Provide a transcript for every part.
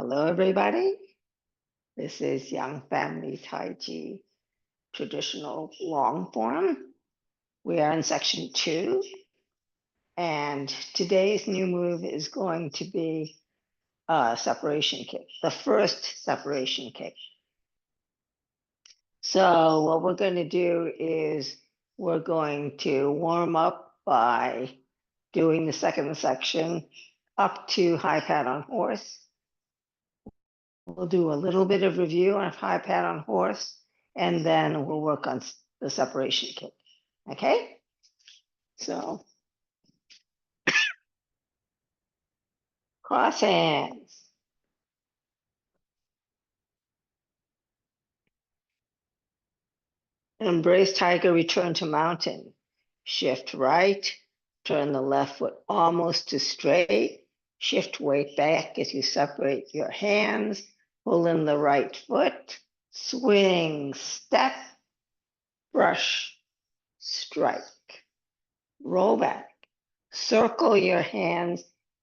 Hello, everybody. This is Young Family Tai Chi Traditional Long Form. We are in section 2, and today's new move is going to be a separation kick, the first separation kick. So what we're going to do is we're going to warm up by doing the second section up to high pat on horse. We'll do a little bit of review on high pat on horse, and then we'll work on the separation kick. Okay? So, cross hands. Embrace tiger, return to mountain. Shift right, turn the left foot almost to straight. Shift weight back as you separate your hands. Pull in the right foot. Swing, step, brush, strike. Roll back. Circle your hands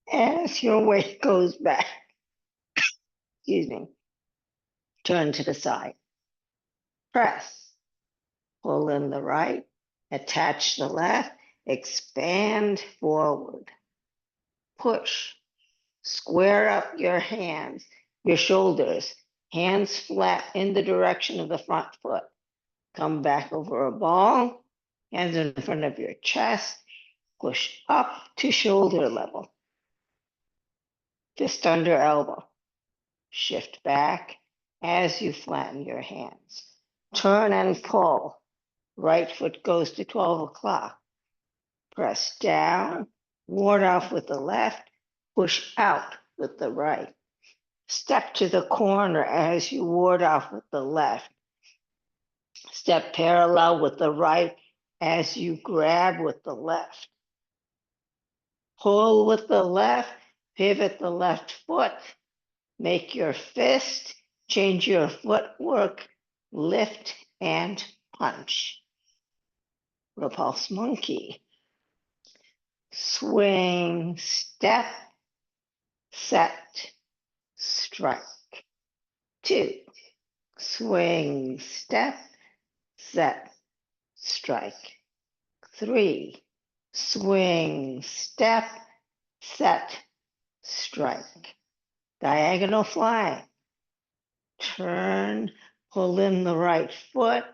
as your weight goes back. Excuse me. Turn to the side. Press. Pull in the right. Attach the left. Expand forward. Push. Square up your hands, your shoulders. Hands flat in the direction of the front foot. Come back over a ball. Hands in front of your chest. Push up to shoulder level. Fist under elbow. Shift back as you flatten your hands. Turn and pull. Right foot goes to 12 o'clock. Press down, ward off with the left, push out with the right. Step to the corner as you ward off with the left. Step parallel with the right as you grab with the left. Pull with the left, pivot the left foot. Make your fist, change your footwork, lift and punch. Repulse monkey. Swing, step, set, strike. 2. Swing, step, set, strike. 3. Swing, step, set, strike. Diagonal fly. Turn, pull in the right foot,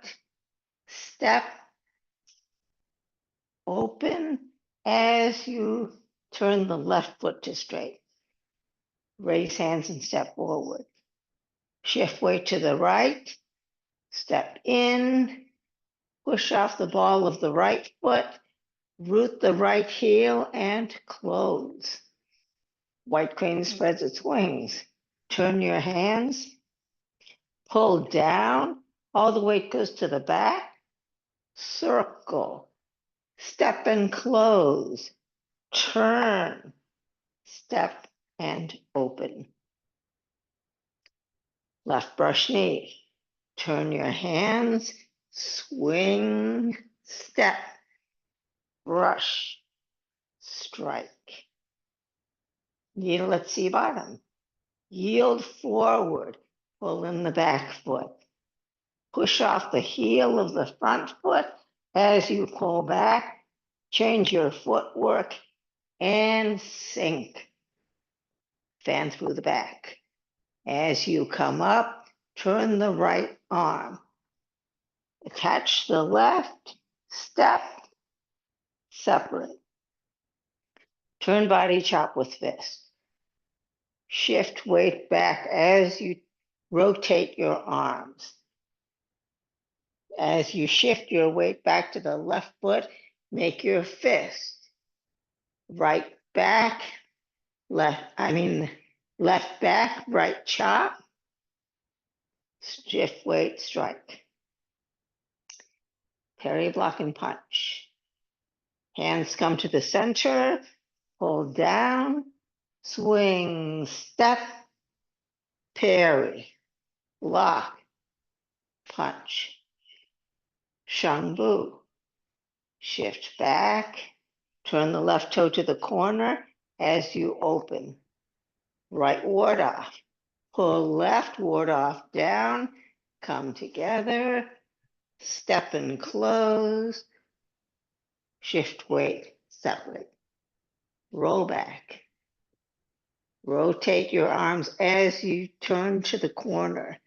step, open as you turn the left foot to straight. Raise hands and step forward. Shift weight to the right, step in, push off the ball of the right foot, root the right heel and close. White crane spreads its wings. Turn your hands, pull down, all the weight goes to the back, circle, step and close, turn, step and open. Left brush knee, turn your hands, swing, step, brush, strike. Needle at C bottom. Yield forward, pull in the back foot. Push off the heel of the front foot as you pull back. Change your footwork and sink. Fan through the back. As you come up, turn the right arm. Attach the left, step, separate. Turn body chop with fist. Shift weight back as you rotate your arms. As you shift your weight back to the left foot, make your fist. Right back, left back, right chop. Shift weight, strike. Parry, block, and punch. Hands come to the center, pull down, swing, step, parry, block, punch. Chengfu. Shift back, turn the left toe to the corner as you open. Right ward off. Pull left, ward off down, come together, step and close, shift weight, separate, roll back. Rotate your arms as you turn to the corner.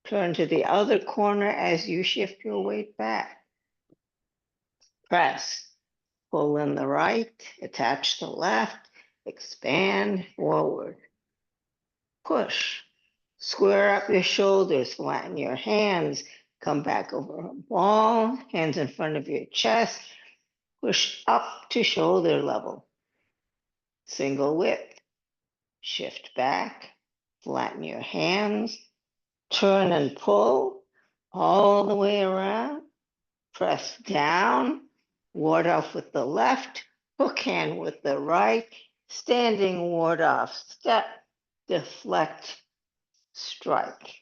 Turn to the other corner as you shift your weight back. Press. Pull in the right, attach the left, expand forward. Push. Square up your shoulders, flatten your hands, come back over a ball, hands in front of your chest, push up to shoulder level. Single whip. Shift back, flatten your hands, turn and pull all the way around, press down, ward off with the left, hook hand with the right, standing ward off, step, deflect, strike.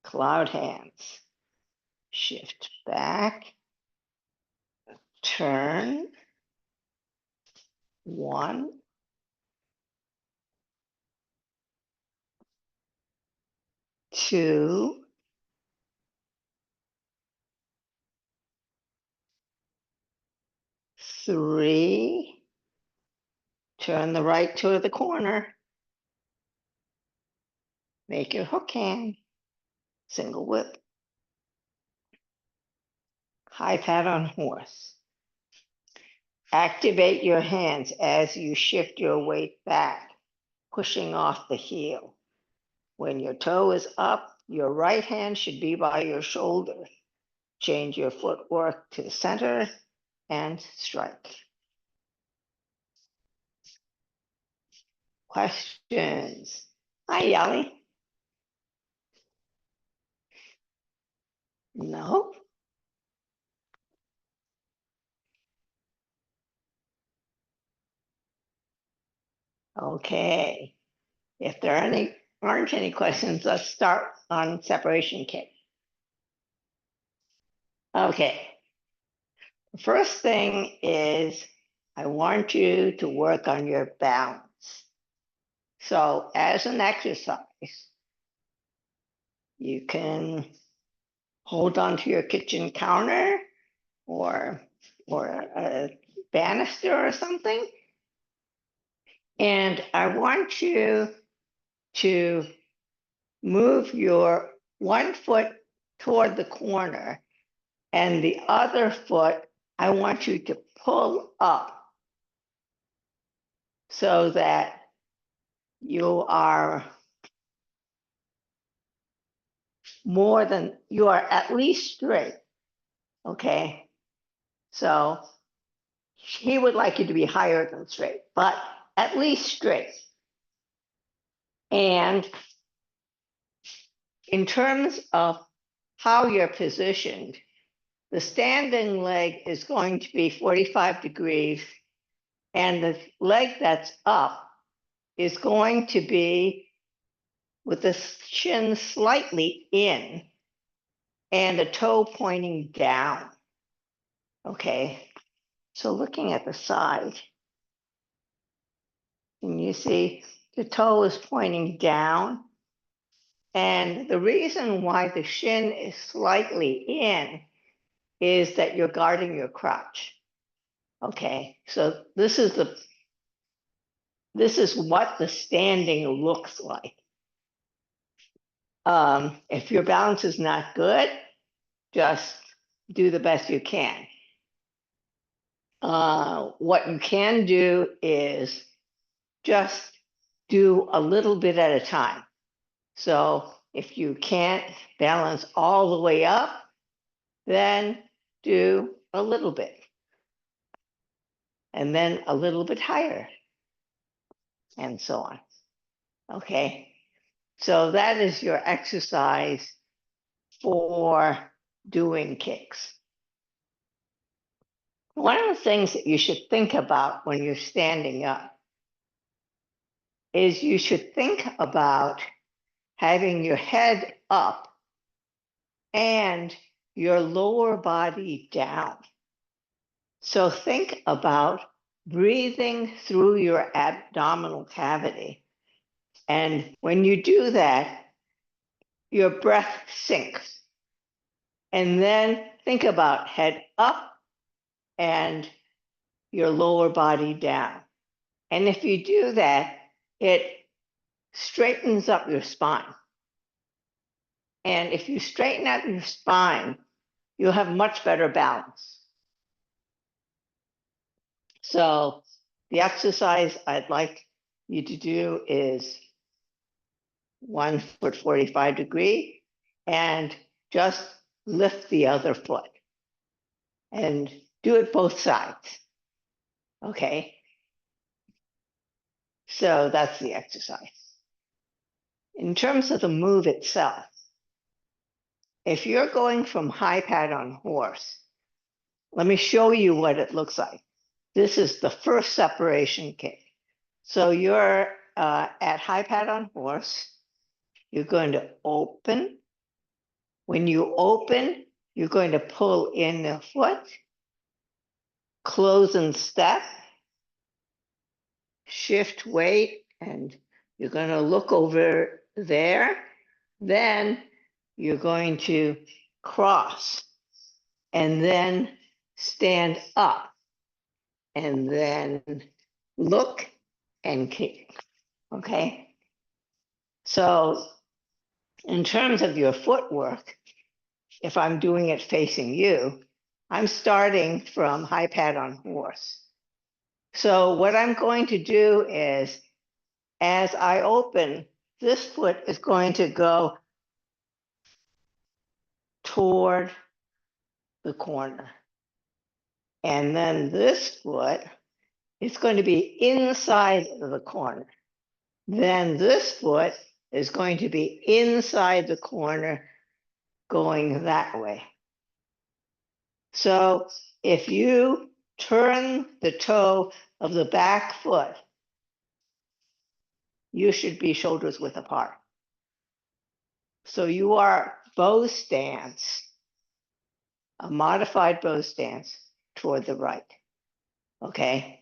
Cloud hands, shift back, turn, 1, 2, 3, turn the right to the corner, make your hook hand, single whip, high pat on horse. Activate your hands as you shift your weight back, pushing off the heel. When your toe is up, your right hand should be by your shoulder. Change your footwork to center and strike. Questions? Hi, Yali. No? Okay. If there aren't any questions, let's start on separation kick. Okay. The first thing is I want you to work on your balance. So as an exercise, you can hold onto your kitchen counter or a banister or something. And I want you to move your one foot toward the corner and the other foot, I want you to pull up so that you are you are at least straight. Okay. So he would like you to be higher than straight, but at least straight. And in terms of how you're positioned, the standing leg is going to be 45 degrees, and the leg that's up is going to be with the shin slightly in and the toe pointing down. Okay, so looking at the side, and you see the toe is pointing down. And the reason why the shin is slightly in is that you're guarding your crotch. Okay, so this is what the standing looks like. If your balance is not good, just do the best you can. What you can do is just do a little bit at a time. So if you can't balance all the way up, then do a little bit. And then a little bit higher, and so on. Okay, so that is your exercise for doing kicks. One of the things that you should think about when you're standing up is you should think about having your head up and your lower body down. So think about breathing through your abdominal cavity And when you do that, your breath sinks. And then think about head up and your lower body down. And if you do that, it straightens up your spine. And if you straighten out your spine, you'll have much better balance. So the exercise I'd like you to do is 1 foot 45 degree and just lift the other foot and do it both sides. Okay. So that's the exercise. In terms of the move itself, if you're going from high pad on horse, let me show you what it looks like. This is the first separation kick. So you're at high pad on horse. You're going to open. When you open, you're going to pull in the foot, close and step, shift weight, and you're going to look over there. Then you're going to cross and then stand up and then look and kick. Okay. So in terms of your footwork, if I'm doing it facing you, I'm starting from high pad on horse. So what I'm going to do is, as I open, this foot is going to go toward the corner. And then this foot is going to be inside of the corner. Then this foot is going to be inside the corner going that way. So if you turn the toe of the back foot, you should be shoulders width apart. So you are bow stance, a modified bow stance toward the right. Okay.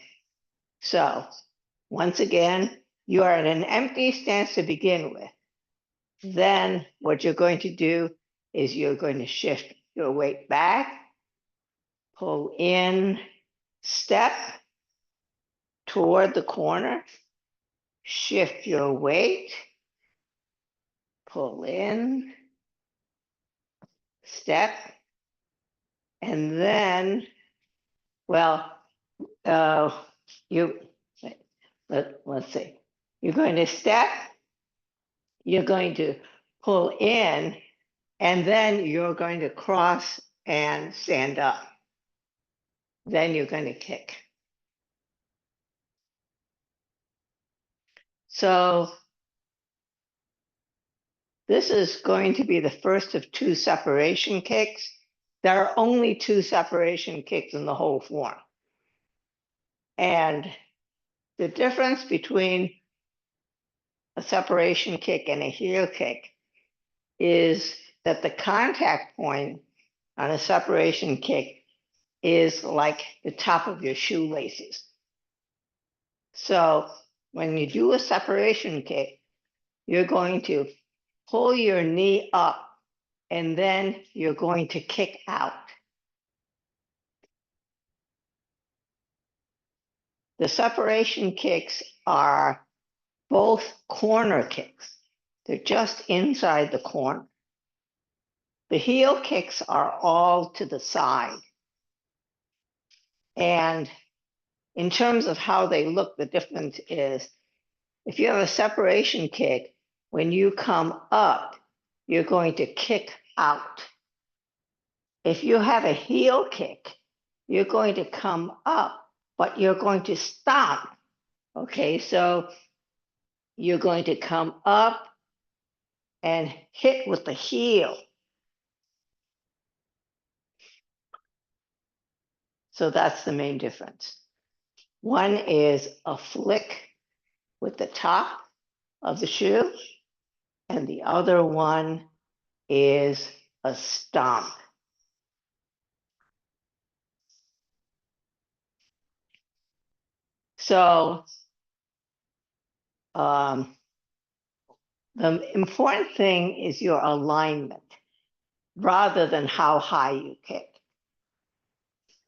So once again, you are in an empty stance to begin with. Then what you're going to do is you're going to shift your weight back, pull in, step toward the corner, shift your weight, pull in, step, and then, well, you let's see. You're going to step, you're going to pull in, and then you're going to cross and stand up. Then you're going to kick. So this is going to be the first of 2 separation kicks. There are only 2 separation kicks in the whole form. And the difference between a separation kick and a heel kick is that the contact point on a separation kick is like the top of your shoelaces. So when you do a separation kick, you're going to pull your knee up and then you're going to kick out. The separation kicks are both corner kicks. They're just inside the corner. The heel kicks are all to the side. And in terms of how they look, the difference is if you have a separation kick, when you come up, you're going to kick out. If you have a heel kick, you're going to come up, but you're going to stop. Okay, so you're going to come up and hit with the heel. So that's the main difference. One is a flick with the top of the shoe, and the other one is a stomp. So The important thing is your alignment rather than how high you kick.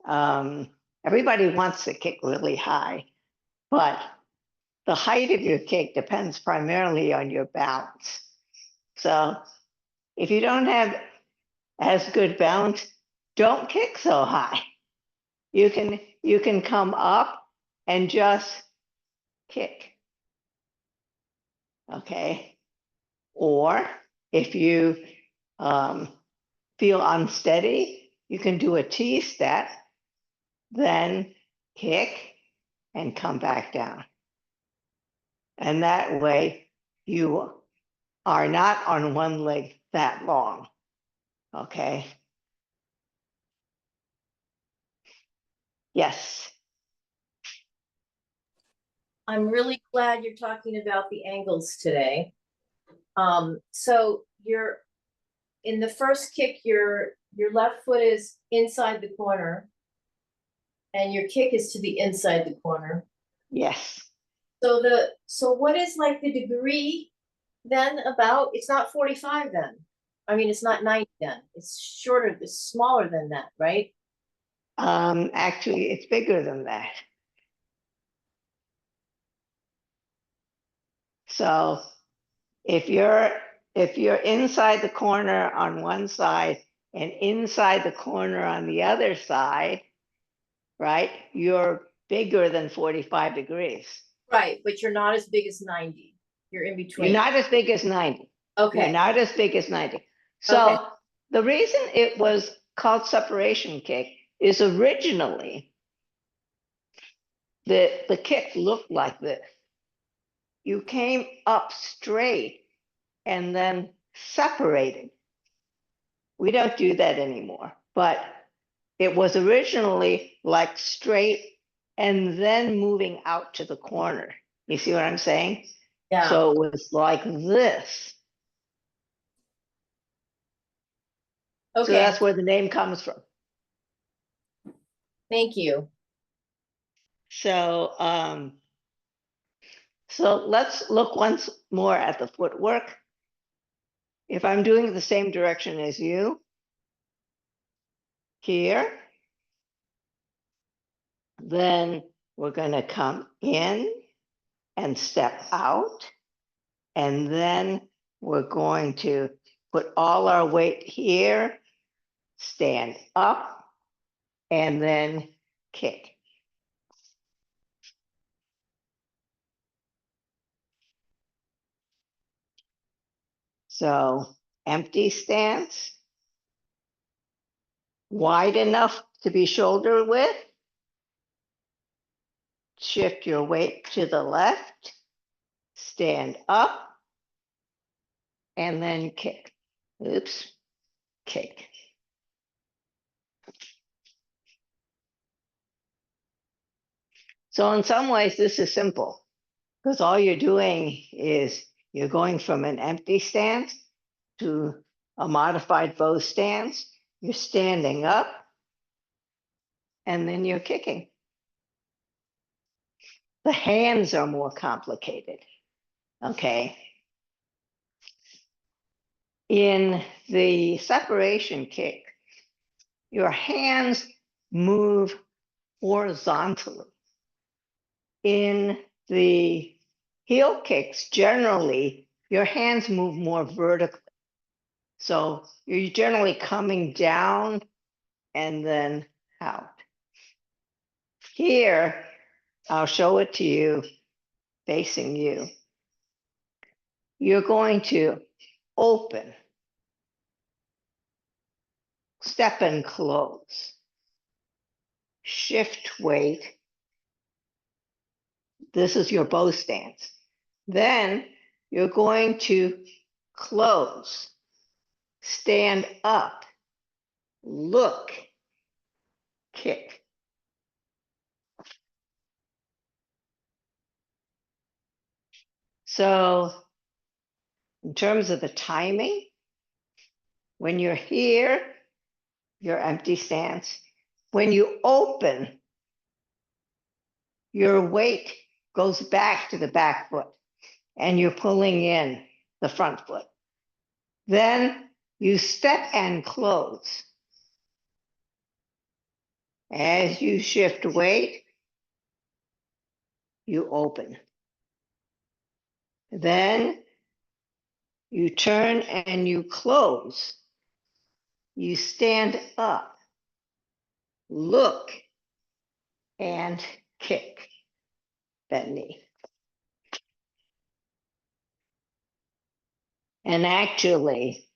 Everybody wants to kick really high, but the height of your kick depends primarily on your balance. So if you don't have as good balance, don't kick so high. You can come up and just kick. Okay. Or if you feel unsteady, you can do a T step, then kick and come back down. And that way you are not on one leg that long. Okay. Yes. I'm really glad you're talking about the angles today. So you're in the first kick, your left foot is inside the corner and your kick is to the inside the corner. Yes. So what is like the degree then about? It's not 45 then. I mean, it's not 90 then. It's shorter, it's smaller than that, right? Actually, it's bigger than that. So if you're inside the corner on one side and inside the corner on the other side, right, you're bigger than 45 degrees. Right, but you're not as big as 90. You're in between. You're not as big as 90. Okay. You're not as big as 90. So okay. The reason it was called separation kick is originally the kick looked like this. You came up straight and then separated. We don't do that anymore, but it was originally like straight and then moving out to the corner. You see what I'm saying? Yeah. So it was like this. Okay. So that's where the name comes from. Thank you. So, so let's look once more at the footwork. If I'm doing the same direction as you, here, then we're going to come in and step out. And then we're going to put all our weight here, stand up, and then kick. So empty stance, wide enough to be shoulder width. Shift your weight to the left, stand up, and then kick. Oops, kick. So in some ways, this is simple because all you're doing is you're going from an empty stance to a modified bow stance. You're standing up, and then you're kicking. The hands are more complicated, okay? In the separation kick, your hands move horizontally. In the heel kicks, generally, your hands move more vertically. So you're generally coming down and then out. Here, I'll show it to you facing you. You're going to open, step and close, shift weight. This is your bow stance. Then you're going to close, stand up, look, kick. So in terms of the timing, when you're here, your empty stance. When you open, your weight goes back to the back foot and you're pulling in the front foot. Then you step and close. As you shift weight, you open. Then you turn and you close. You stand up, look, and kick that knee. And actually,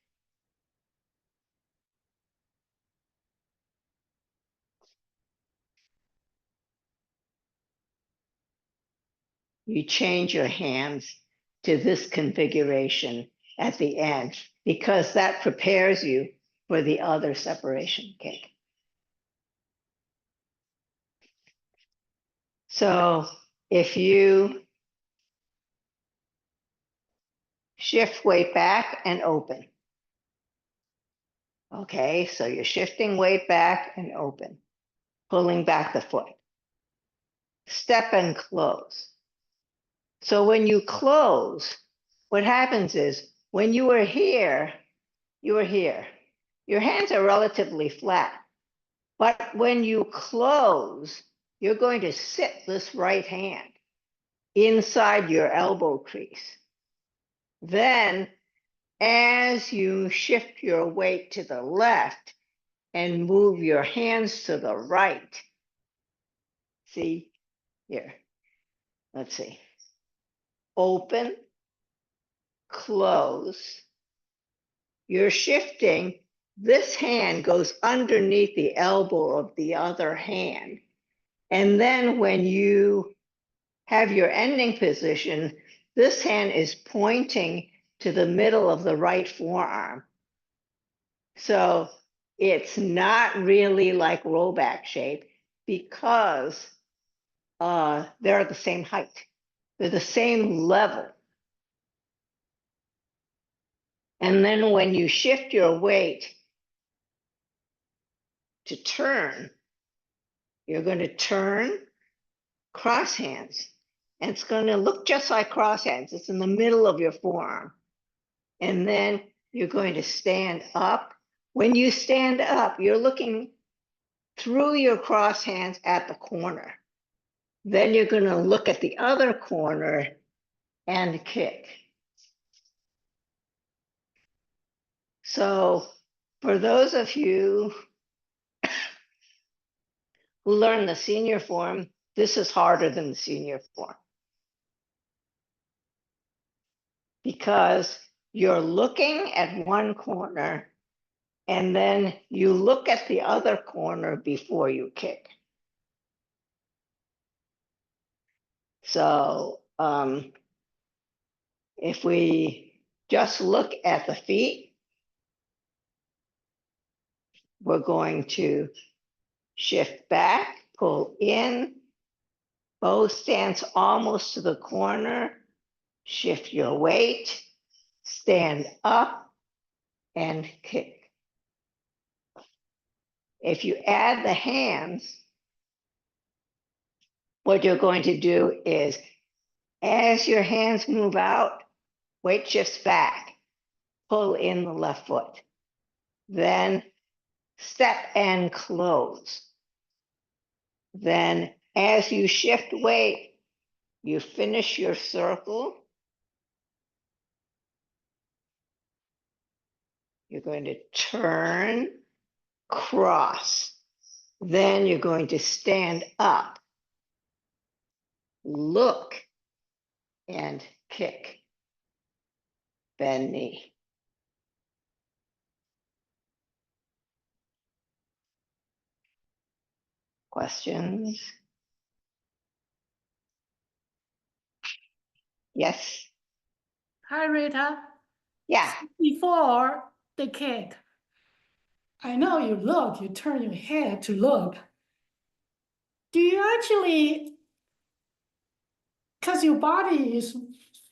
you change your hands to this configuration at the end because that prepares you for the other separation kick. So if you shift weight back and open. Okay, so you're shifting weight back and open, pulling back the foot. Step and close. So when you close, what happens is when you were here, you were here. Your hands are relatively flat. But when you close, you're going to sit this right hand inside your elbow crease. Then, as you shift your weight to the left and move your hands to the right, see here, let's see, open, close, you're shifting, this hand goes underneath the elbow of the other hand. And then when you have your ending position, this hand is pointing to the middle of the right forearm. So it's not really like rollback shape because they're at the same height. They're the same level. And then when you shift your weight to turn, you're going to turn cross hands. And it's going to look just like cross hands. It's in the middle of your forearm. And then you're going to stand up. When you stand up, you're looking through your cross hands at the corner. Then you're going to look at the other corner and kick. So for those of you who learn the senior form, this is harder than the senior form. Because you're looking at one corner and then you look at the other corner before you kick. So if we just look at the feet, we're going to shift back, pull in, bow stance almost to the corner, shift your weight, stand up, and kick. If you add the hands, what you're going to do is, as your hands move out, weight shifts back, pull in the left foot. Then step and close. Then as you shift weight, you finish your circle. You're going to turn, cross. Then you're going to stand up, look, and kick. Bend knee. Questions? Yes? Hi, Rita. Yeah. Before the kick, I know you look, you turn your head to look. Do you actually, because your body is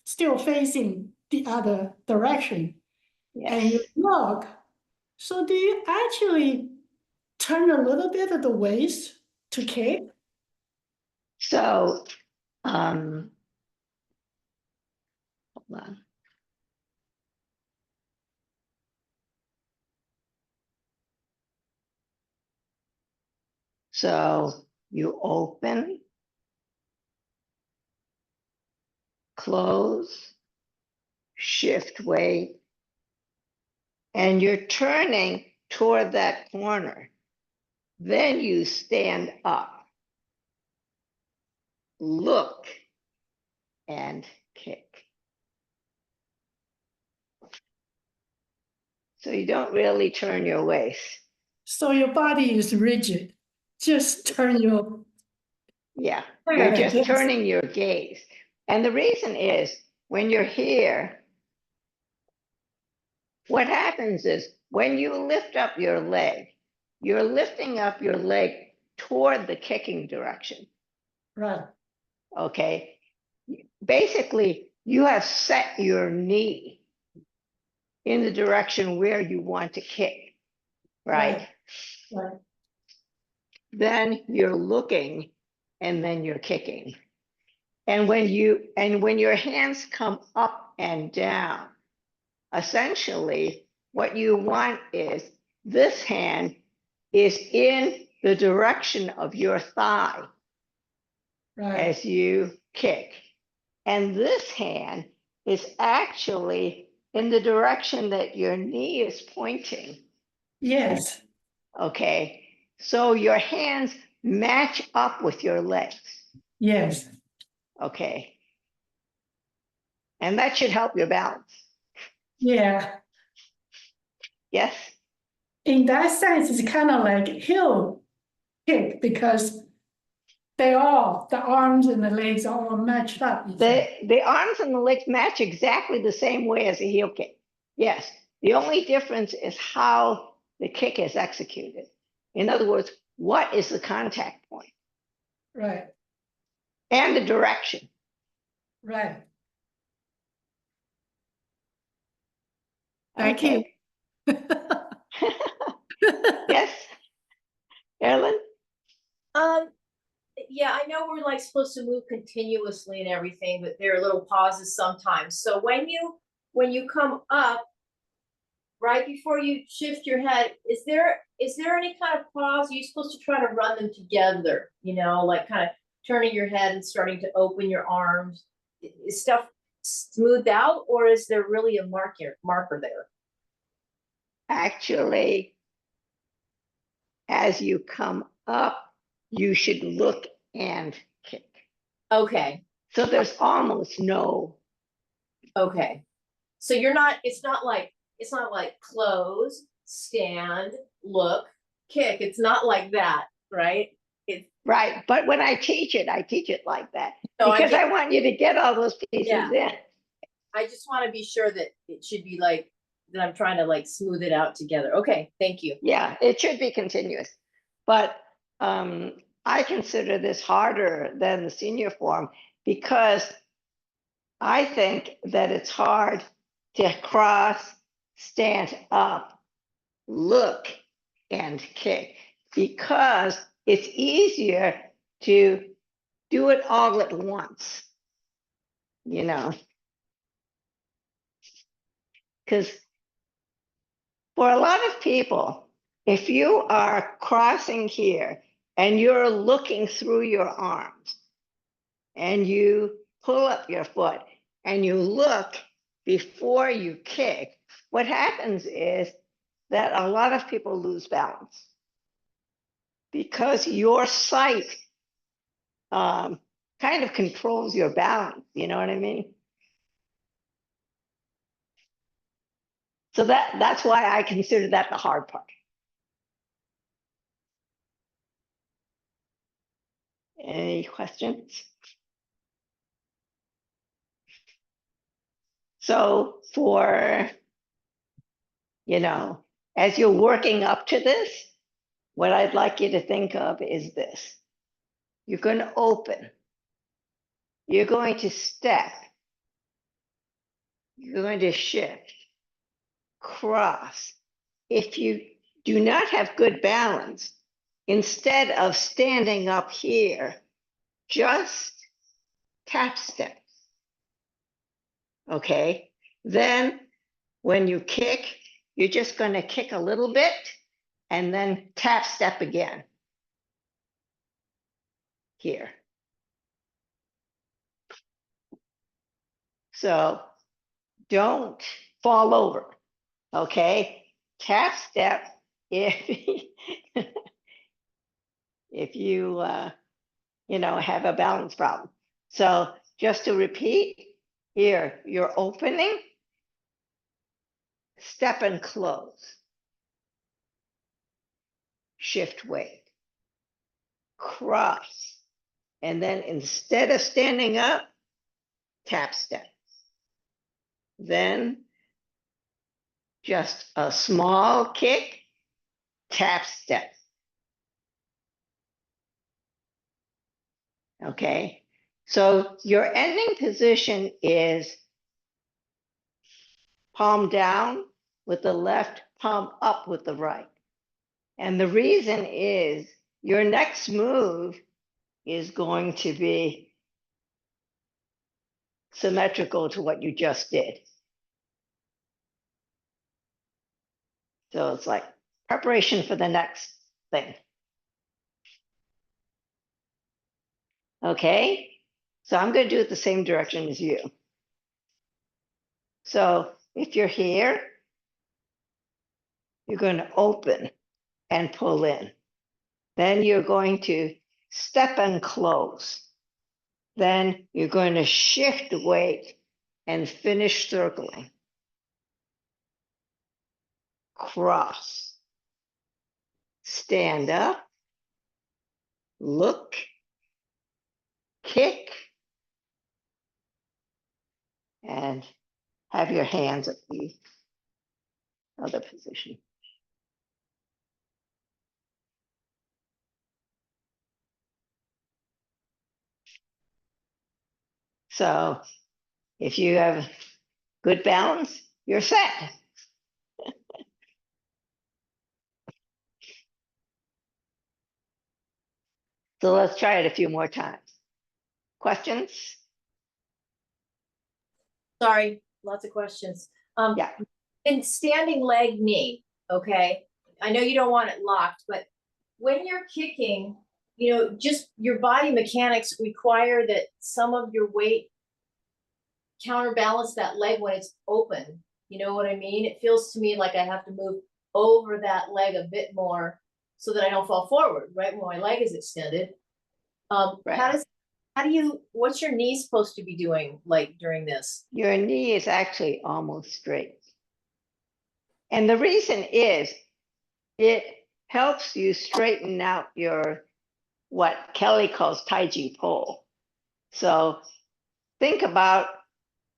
still facing the other direction, and you Yes. look, so do you actually turn a little bit of the waist to kick? So, hold on. So you open, close, shift weight, and you're turning toward that corner. Then you stand up, look, and kick. So you don't really turn your waist. So your body is rigid. Just turn your Yeah, head, you're I just guess. turning your gaze. And the reason is when you're here, what happens is when you lift up your leg, you're lifting up your leg toward the kicking direction. Right, Okay. Basically, you have set your knee in the direction where you want to kick, right? right. Then you're looking and then you're kicking. And when your hands come up and down, essentially what you want is this hand is in the direction of your thigh Right. as you kick. And this hand is actually in the direction that your knee is pointing. Yes. Okay. So your hands match up with your legs. Yes. Okay. And that should help your balance. Yeah. Yes. In that sense, it's kind of like heel kick because the arms and the legs are all matched up. The arms and the legs match exactly the same way as a heel kick. Yes. The only difference is how the kick is executed. In other words, what is the contact point? Right, And the direction. right. Thank Okay. you. Yes. Erin? Yeah, I know we're like supposed to move continuously and everything, but there are little pauses sometimes. So when you come up, right before you shift your head, is there any kind of pause? Are you supposed to try to run them together? You know, like kind of turning your head and starting to open your arms. Is stuff smoothed out, or is there really a marker there? Actually, as you come up, you should look and kick. Okay. So there's almost no. Okay. So it's not like close, stand, look, kick. It's not like that, right? It's Right. But when I teach it like that no, because I want you to get all those pieces Yeah. in. I just want to be sure that it should be like that I'm trying to like smooth it out together. Okay, thank you. Yeah, it should be continuous. But I consider this harder than the senior form because I think that it's hard to cross, stand up, look, and kick because it's easier to do it all at once, you know. Because for a lot of people, if you are crossing here and you're looking through your arms and you pull up your foot and you look before you kick, what happens is that a lot of people lose balance because your sight kind of controls your balance. You know what I mean? So that's why I consider that the hard part. Any questions? So for, as you're working up to this, what I'd like you to think of is this. You're going to open. You're going to step. You're going to shift, cross. If you do not have good balance, instead of standing up here, just tap step. Okay? Then when you kick, you're just going to kick a little bit and then tap step again. here. So don't fall over, okay? Tap step if if you have a balance problem. So just to repeat, here you're opening, step and close, shift weight, cross, and then instead of standing up, tap step. Then just a small kick, tap step. Okay, so your ending position is palm down with the left, palm up with the right. And the reason is your next move is going to be symmetrical to what you just did. So it's like preparation for the next thing. Okay, so I'm going to do it the same direction as you. So if you're here, you're going to open and pull in. Then you're going to step and close. Then you're going to shift weight and finish circling. Cross. Stand up. Look. Kick. And have your hands at the other position. So if you have good balance, you're set. So let's try it a few more times. Questions? Sorry, lots of questions. Yeah. In standing leg knee, okay? I know you don't want it locked, but when you're kicking, just your body mechanics require that some of your weight counterbalance that leg when it's open. You know what I mean? It feels to me like I have to move over that leg a bit more so that I don't fall forward, right? When my leg is extended. Right. What's your knee supposed to be doing like during this? Your knee is actually almost straight. And the reason is it helps you straighten out your, what Kelly calls taiji pole. So think about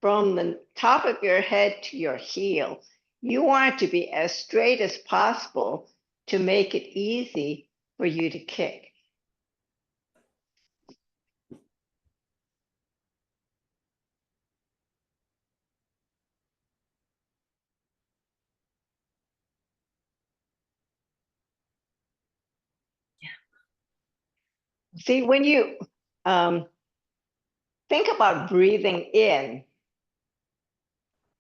from the top of your head to your heel. You want it to be as straight as possible to make it easy for you to kick. See, when you think about breathing in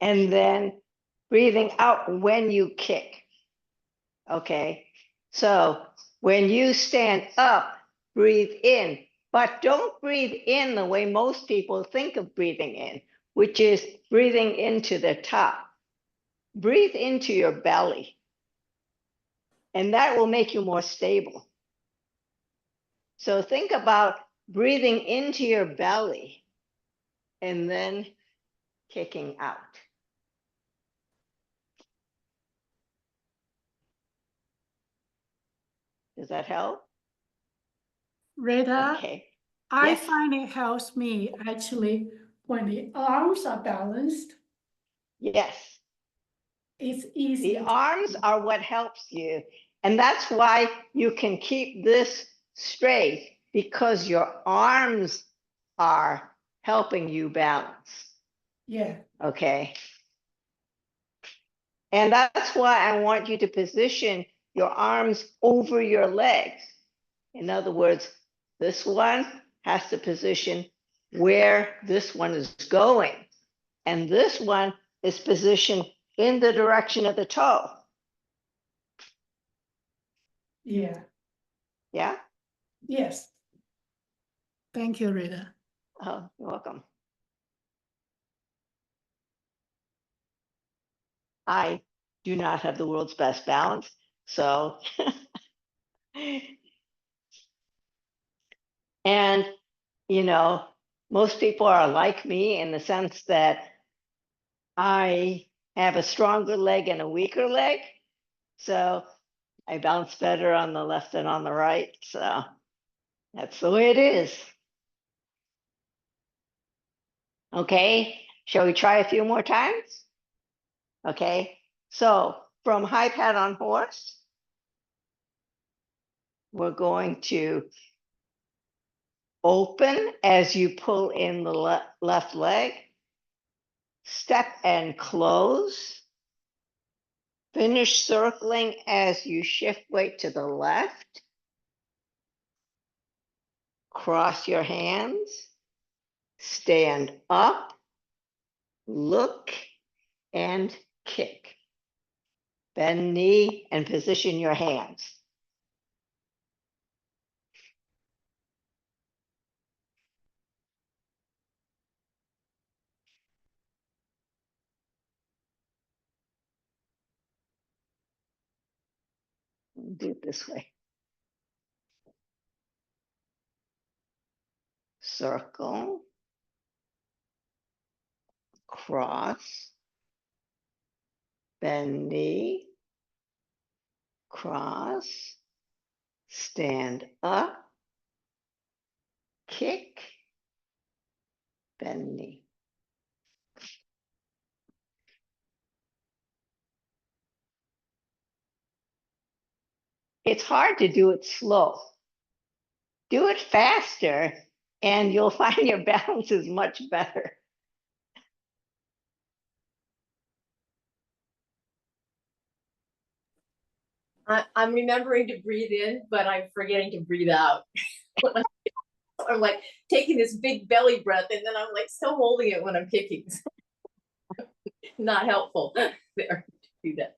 and then breathing out when you kick, okay? So when you stand up, breathe in, but don't breathe in the way most people think of breathing in, which is breathing into the top. Breathe into your belly, and that will make you more stable. So think about breathing into your belly and then kicking out. Does that help? Rita, Okay. I Yes. find it helps me actually when the arms are balanced, Yes. it's easy. The arms are what helps you. And that's why you can keep this straight, because your arms are helping you balance. Yeah, Okay. And that's why I want you to position your arms over your legs. In other words, this one has to position where this one is going. And this one is positioned in the direction of the toe. yeah, Yeah? yes. Thank you, Rita. Oh, you're welcome. I do not have the world's best balance, so. And, you know, most people are like me in the sense that I have a stronger leg and a weaker leg. So I bounce better on the left than on the right. So that's the way it is. Okay, shall we try a few more times? Okay, so from high pat on horse, we're going to open as you pull in the left leg, step and close, finish circling as you shift weight to the left, cross your hands, stand up, look, and kick. Bend knee and position your hands. Do it this way. Circle, cross, bend knee, cross, stand up, kick, bend knee. It's hard to do it slow. Do it faster and you'll find your balance is much better. I'm remembering to breathe in, but I'm forgetting to breathe out. I'm like taking this big belly breath and then I'm like still holding it when I'm kicking. Not helpful there to do that.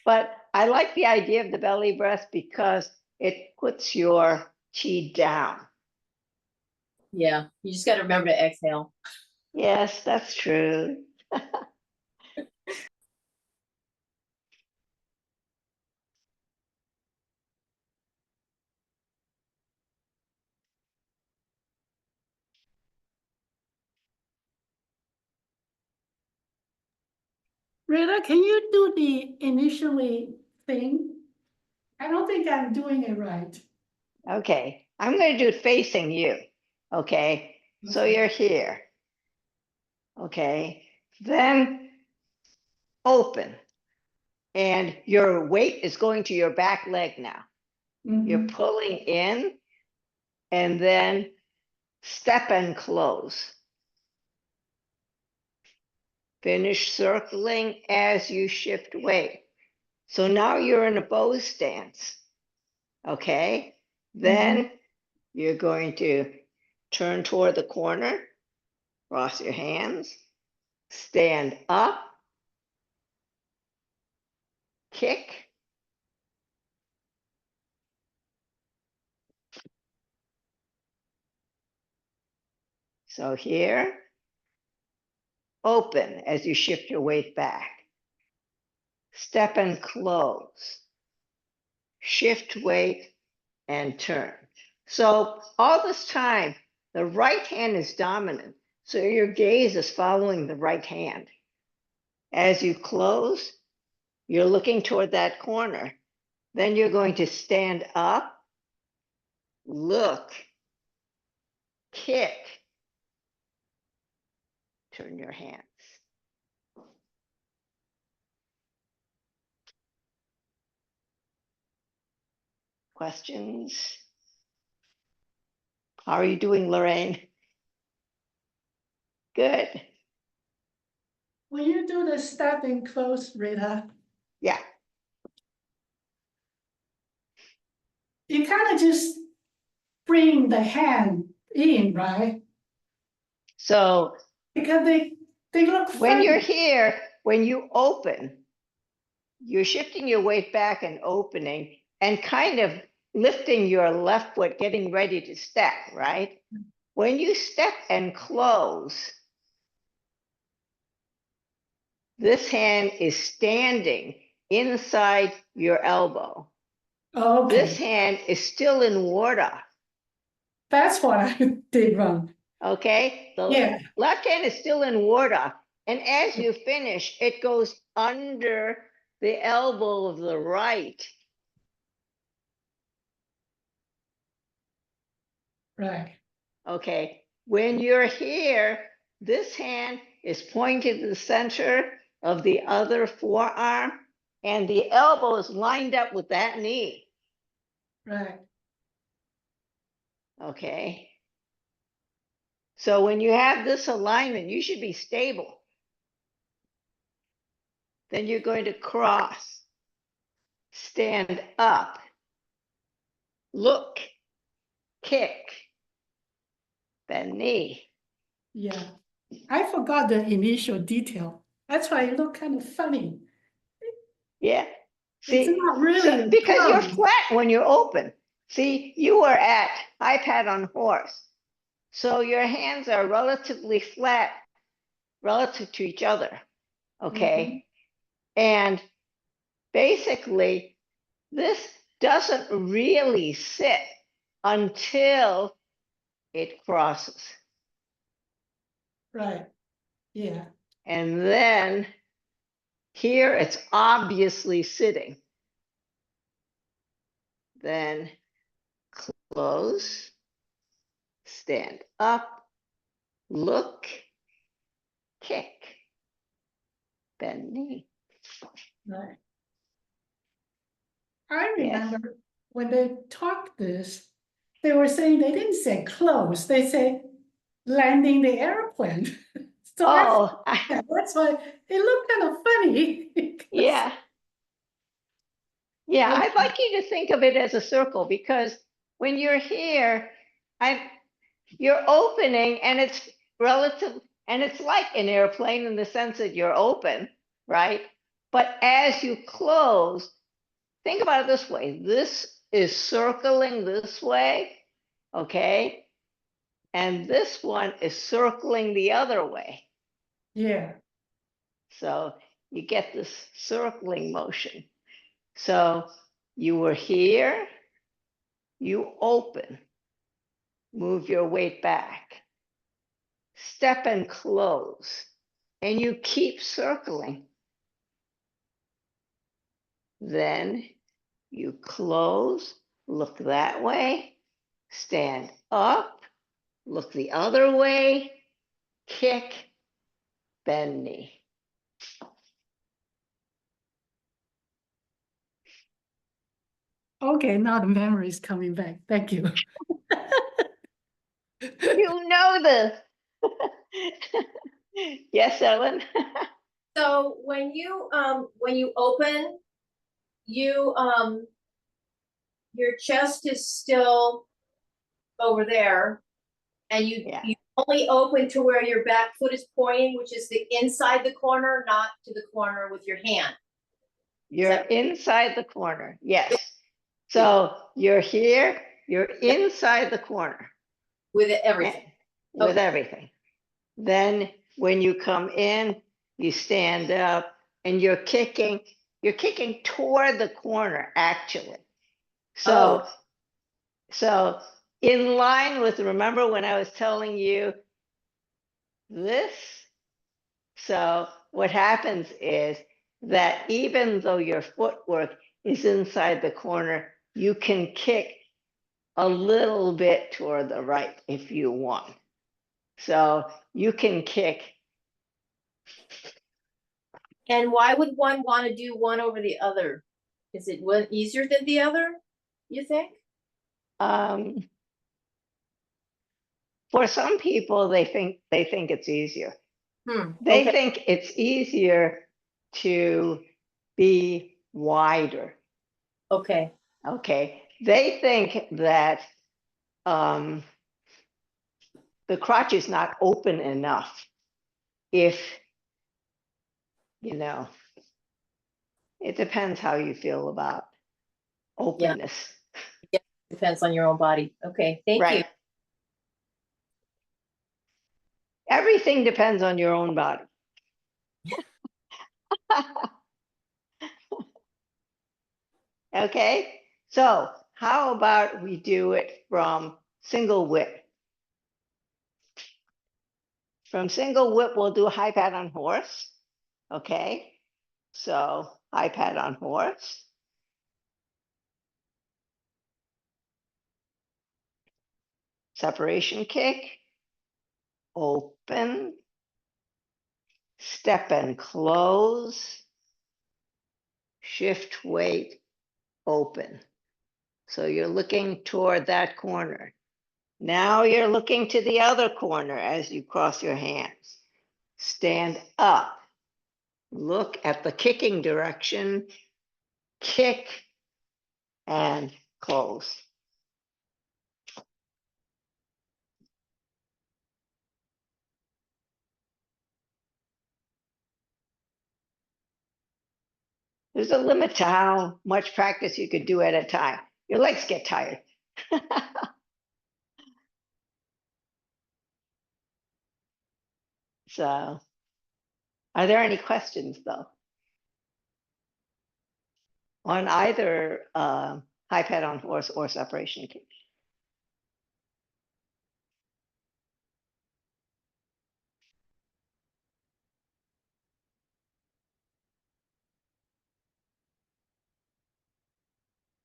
But I like the idea of the belly breath because it puts your chi down. Yeah, you just got to remember to exhale. Yes, that's true. Rita, can you do the initially thing? I don't think I'm doing it right. Okay, I'm going to do it facing you. Okay, so Okay. you're here. Okay, then open. And your weight is going to your back leg now. You're Mhm. pulling in and then step and close. Finish circling as you shift weight. So now you're in a bow stance. Okay, then you're going to turn toward the corner, cross your hands, stand up, kick, so here, open as you shift your weight back, step and close, shift weight and turn. So all this time, the right hand is dominant, so your gaze is following the right hand. As you close, you're looking toward that corner. Then you're going to stand up, look, kick, turn your hands. Questions? How are you doing, Lorraine? Good. When you do the step and close, Rita, Yeah. you kind of just bring the hand in, right? So Because they look when you're funny. here, when you open, you're shifting your weight back and opening and kind of lifting your left foot, getting ready to step, right? When you step and close, this hand is standing inside your elbow. This Okay, hand is still in water, that's what I did wrong. okay? The Yeah, left hand is still in water. And as you finish, it goes under the elbow of the right. right. Okay, when you're here, this hand is pointed to the center of the other forearm, and the elbow is lined up with that knee. Right. Okay. So when you have this alignment, you should be stable. Then you're going to cross, stand up, look, kick, bend knee. Yeah. I forgot the initial detail. That's why it looked kind of funny. Yeah. It's See, not really so a because you're close. flat when you're open. See, you are at iPad on horse. So your hands are relatively flat relative to each other. Okay. And basically, this doesn't really sit until it crosses. Right. Yeah. And then here it's obviously sitting. Then close, stand up, look, kick, bend knee. Right. I Yes. remember when they talked this, they were saying they didn't say close, they say landing the airplane. So Oh, that's why it looked kind of funny. yeah. Yeah, Okay. I'd like you to think of it as a circle because when you're here, you're opening and it's relative, and it's like an airplane in the sense that you're open, right? But as you close, think about it this way. This is circling this way, okay? And this one is circling the other way. Yeah, So you get this circling motion. So you were here, you open, move your weight back, step and close, and you keep circling. Then you close, look that way, stand up, look the other way, kick, bend knee. okay, now the memory is coming back. Thank you. You know this. Yes, Ellen? So when you open, you, your chest is still over there. And Yeah. you only open to where your back foot is pointing, which is the inside the corner, not to the corner with your hand. You're inside the corner. Yes. So you're here, you're inside the corner With everything. with Okay. everything. Then when you come in, you stand up and you're kicking toward the corner, actually. So, so in line with, remember when I was telling you this? So what happens is that even though your footwork is inside the corner, you can kick a little bit toward the right if you want. So you can kick. And why would one want to do one over the other? Is it one easier than the other, you think? For some people, they think it's easier. They Okay. think it's easier to be wider. Okay. Okay. They think that the crotch is not open enough if, you know, it depends how you feel about Yeah. openness. Yeah. Depends on your own body. Okay, thank you. Right. Everything depends on your own body. Okay, so how about we do it from single whip? From single whip, we'll do high pad on horse. Okay, so high pad on horse. Separation kick. Open. Step and close. Shift weight. Open. So you're looking toward that corner. Now you're looking to the other corner as you cross your hands. Stand up. Look at the kicking direction. Kick and close. There's a limit to how much practice you could do at a time. Your legs get tired. So, are there any questions though? On either high pad on horse or separation kick?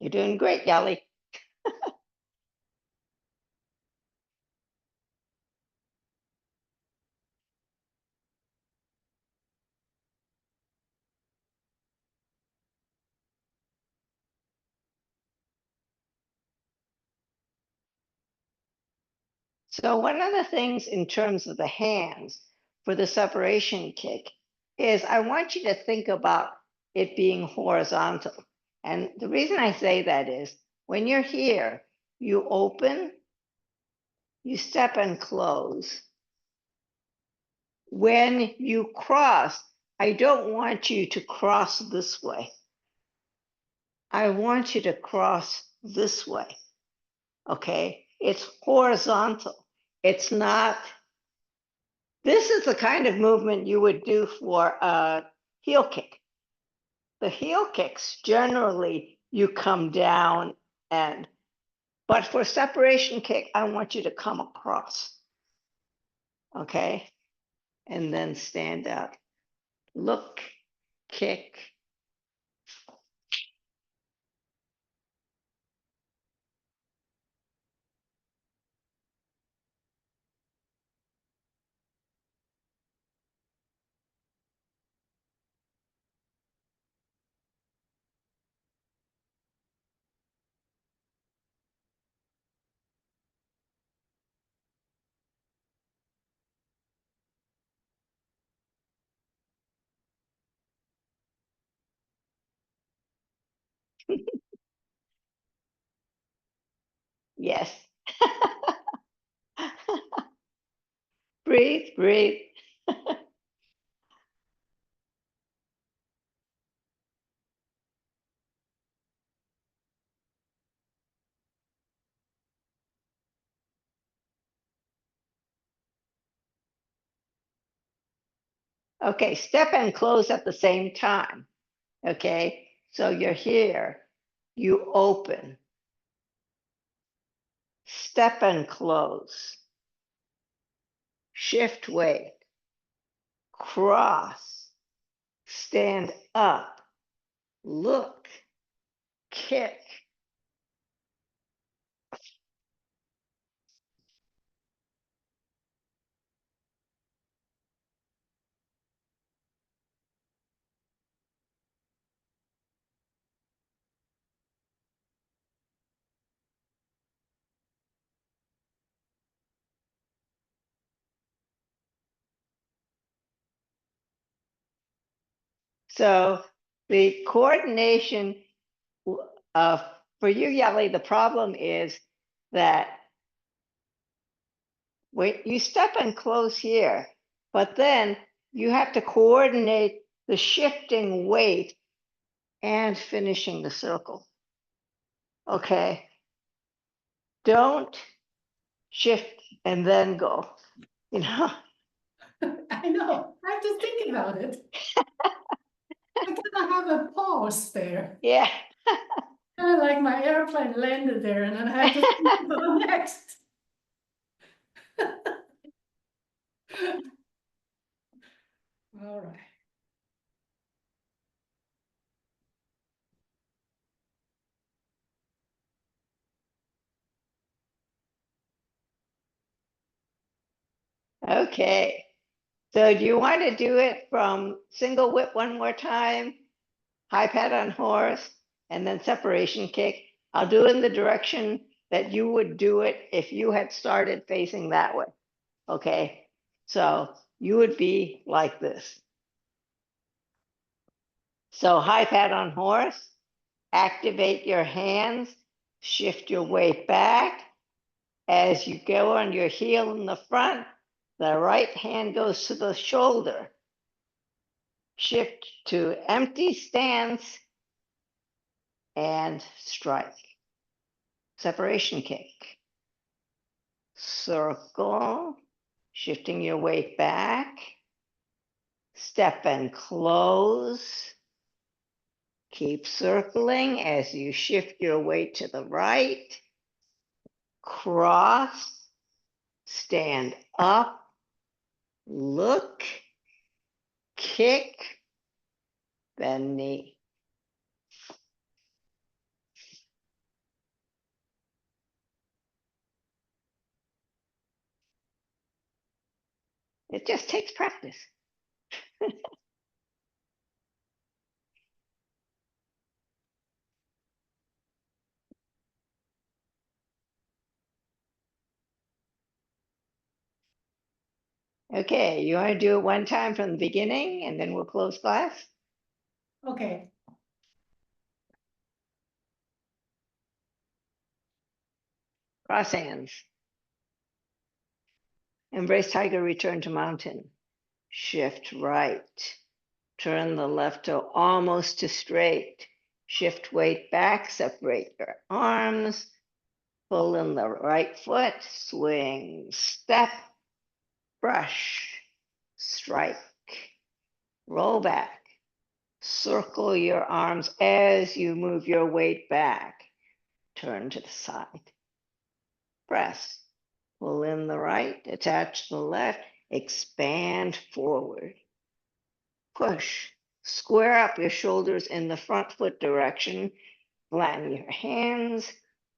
You're doing great, Yali. So one of the things in terms of the hands for the separation kick is I want you to think about it being horizontal. And the reason I say that is when you're here, you open, you step and close. When you cross, I don't want you to cross this way. I want you to cross this way. Okay? It's horizontal. It's not. This is the kind of movement you would do for a heel kick. The heel kicks, generally, you come down and, but for separation kick, I want you to come across. Okay? And then stand up. Look, kick. Yes. Breathe, breathe. Okay, step and close at the same time. Okay, so you're here, you open, step and close, shift weight, cross, stand up, look, kick. So the coordination for you, Yali, the problem is that when you step and close here, but then you have to coordinate the shifting weight and finishing the circle. Okay. Don't shift and then go, you know? I know, I'm just thinking about it. I gotta have a pause there. Yeah, Kind of like my airplane landed there and then I had to think about next. All right. okay. So do you want to do it from single whip one more time, high pat on horse, and then separation kick? I'll do it in the direction that you would do it if you had started facing that way. Okay, so you would be like this. So high pat on horse, activate your hands, shift your weight back. As you go on your heel in the front, the right hand goes to the shoulder. Shift to empty stance and strike. Separation kick. Circle, shifting your weight back. Step and close. Keep circling as you shift your weight to the right. Cross, stand up, look, kick, bend knee. It just takes practice. Okay, you want to do it one time from the beginning and then we'll close class? Okay, Cross hands. Embrace tiger, return to mountain. Shift right. Turn the left toe almost to straight. Shift weight back, separate your arms. Pull in the right foot, swing, step, brush, strike, roll back. Circle your arms as you move your weight back. Turn to the side. Press. Pull in the right, attach the left, expand forward. Push. Square up your shoulders in the front foot direction. Flatten your hands.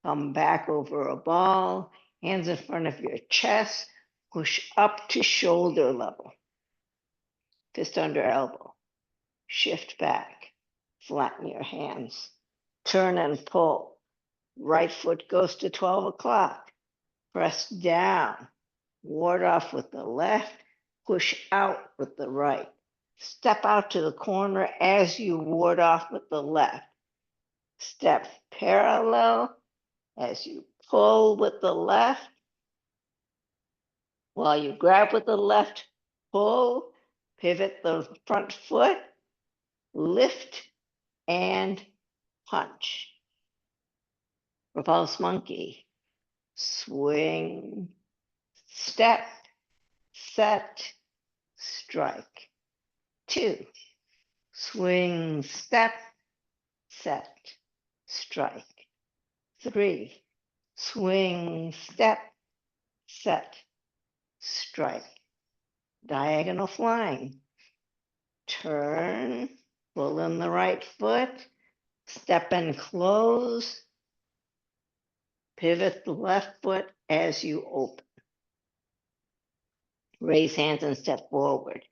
Come back over a ball. Hands in front of your chest. Push up to shoulder level. Fist under elbow. Shift back. Flatten your hands. Turn and pull. Right foot goes to 12 o'clock. Press down. Ward off with the left. Push out with the right. Step out to the corner as you ward off with the left. Step parallel as you pull with the left. While you grab with the left, pull, pivot the front foot, lift, and punch. Repulse monkey. Swing, step, set, strike. 2. Swing, step, set, strike. 3. Swing, step, set, strike. Diagonal flying. Turn, pull in the right foot, step and close. Pivot the left foot as you open. Raise hands and step forward.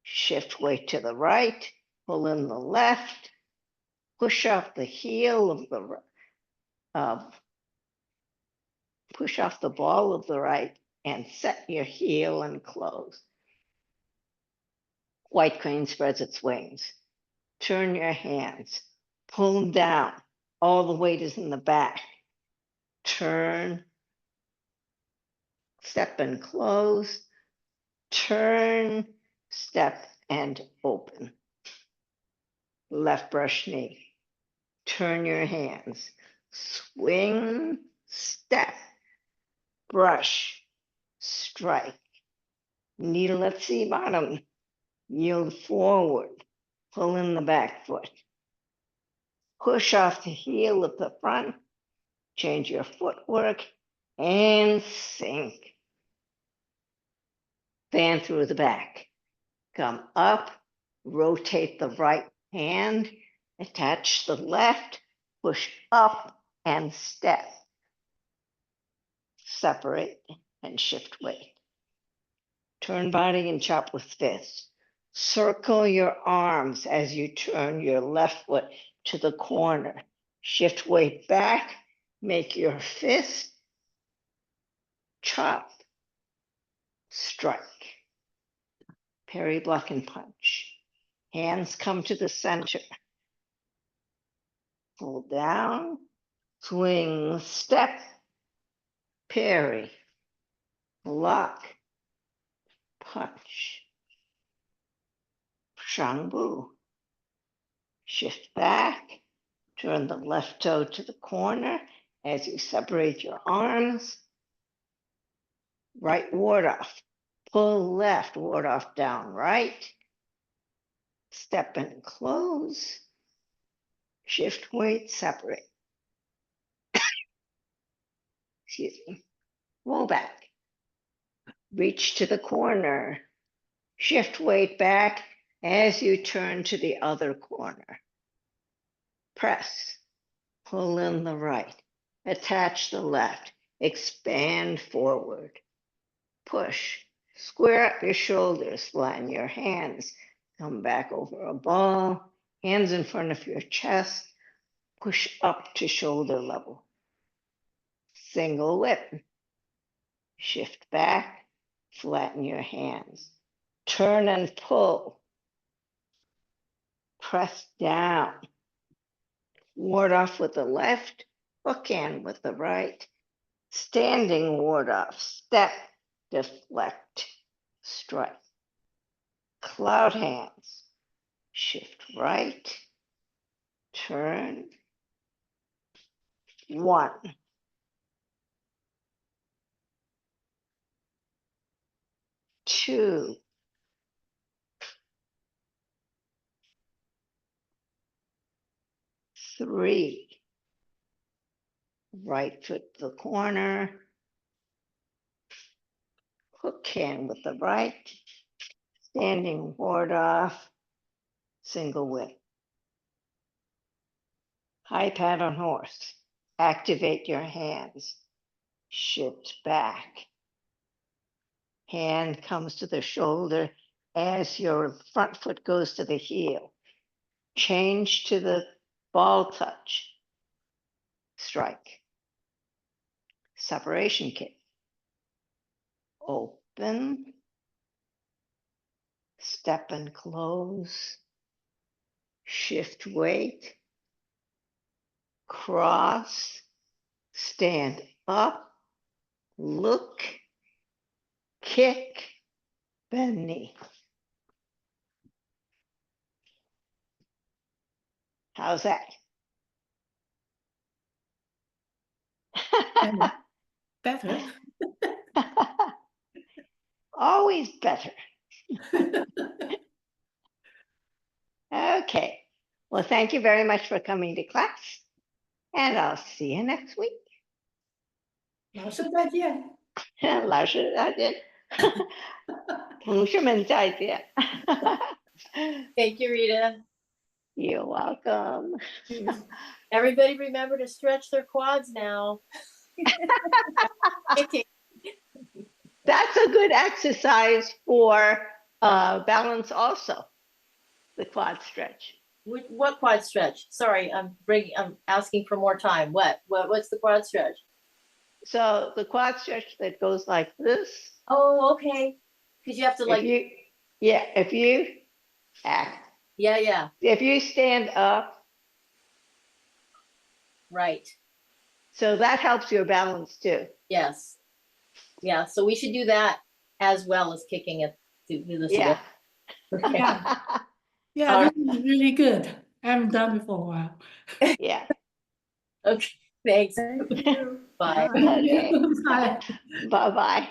Shift weight to the right, pull in the left, push off the heel of the push off the ball of the right and set your heel and close. White crane spreads its wings. Turn your hands, pull down. All the weight is in the back. Turn, step and close. Turn, step and open. Left brush knee. Turn your hands. Swing, step, brush, strike, needle at C bottom, yield forward, pull in the back foot. Push off the heel of the front, change your footwork, and sink. Fan through the back. Come up, rotate the right hand, attach the left, push up and step. Separate and shift weight. Turn body and chop with fists. Circle your arms as you turn your left foot to the corner. Shift weight back, make your fist, chop, strike. Parry, block, and punch. Hands come to the center. Pull down, swing, step, parry, block, punch. Chengfu. Shift back, turn the left toe to the corner as you separate your arms. Right ward off. Pull left, ward off down right. Step and close. Shift weight, separate. Excuse me. Roll back. Reach to the corner. Shift weight back as you turn to the other corner. Press. Pull in the right. Attach the left. Expand forward. Push. Square up your shoulders. Flatten your hands. Come back over a ball. Hands in front of your chest. Push up to shoulder level. Single whip. Shift back. Flatten your hands. Turn and pull. Press down. Ward off with the left. Hook hand with the right. Standing ward off. Step. Deflect. Strike. Cloud hands. Shift right. Turn. 1. 2. 3. Right foot to the corner. Hook hand with the right. Standing ward off. Single whip. High pattern horse. Activate your hands. Shift back. Hand comes to the shoulder as your front foot goes to the heel. Change to the ball touch. Strike. Separation kick. Open. Step and close. Shift weight. Cross. Stand up. Look. Kick. Bend knee. How's that? Better. Always better. Okay. Well, thank you very much for coming to class, and I'll see you next week. 老师再见。老师再见，同学们再见。 Thank you, Rita. You're welcome. Everybody remember to stretch their quads now. Okay. That's a good exercise for balance also, the quad stretch. What quad stretch? Sorry, I'm asking for more time. What's the quad stretch? So the quad stretch that goes like this. Oh, okay. Because you have to like. If you act. Yeah. If you stand up. Right. So that helps your balance too. Yes. Yeah. So we should do that as well as kicking it. Do this. Yeah. Okay. Yeah, this is really good. I haven't done it for a while. Yeah. Okay. Thanks. Thank you. Bye. Okay. Bye. Bye-bye.